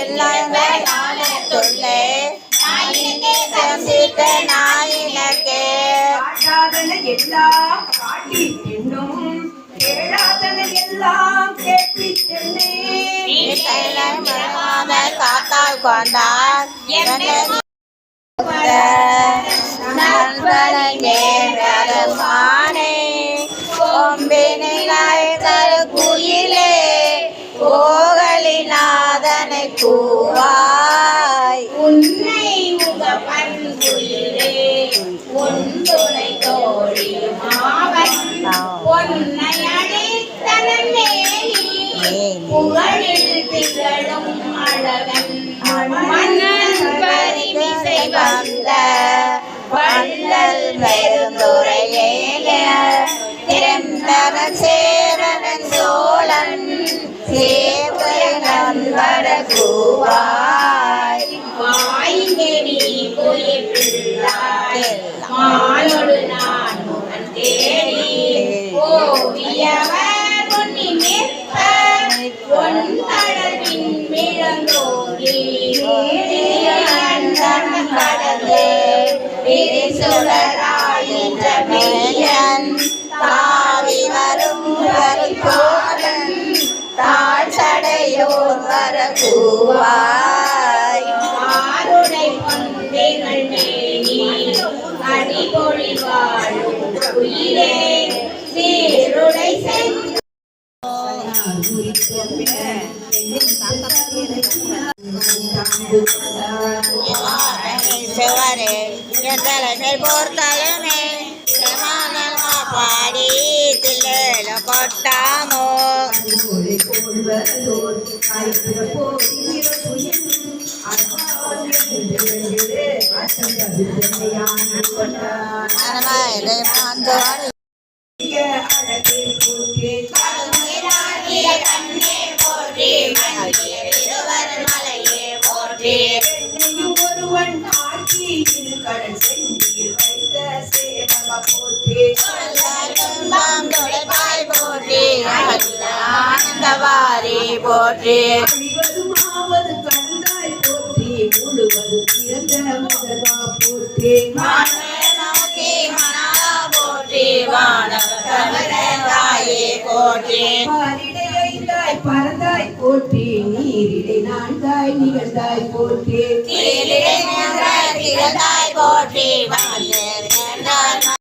எல்லாம் நாணத்துள்ளே தந்தித்த நாயினக்கே எல்லாம் காட்டி என்னும் கேளாதன எல்லாம் கேட்பித்தென்னே காத்தால் கொண்டார் நண்பனே கொம்பினை குயிலே கோகலிநாதனை கூவாய் உன்னை முகப்பன் குயிலே உன் துணை தோழி மாவன் பொன்னை அழைத்தனே புகழில் திகழும் அழகன் மன்னன் பரிமிசை வந்த வள்ளல் பெருந்துரையே திறந்தவன் சேரவன் சோழன் சேவர கூவாய் வாய்நெறி போயில்லாய் மாலோடு நான் முகன் தேடி ஓவியவர் உன்னி நிற்ப பொன் தடவின் மிழந்தோங்கி கடலே விரிசுடராயின்ற மெய்யன் தாவி வரும் வருகோடன் தாழ் சடையோர் வர கூவாய் ஆருடை பொன்றிகள் மேனி அடிபொழி வாழும் உயிரே சீருடை செவரே தலைமை போர்த்தலுமே பாடி தில்லேல கொட்டாமோ ஒருவன் ஆக்கி இரு கடல் செஞ்சியில் வைத்த சேவக போற்றி ஆனந்தவாரி போற்றி அழிவதுமாவது கண்டாய் போற்றி முழுவது பிறந்த முதல்வா போற்றி போற்றி வானவரே போற்றி பாரிடையாய் பறந்தாய் போற்றி நீரிடை நான்காய் நிகழ்ந்தாய் போற்றி திகழ்ந்தாய் போற்றி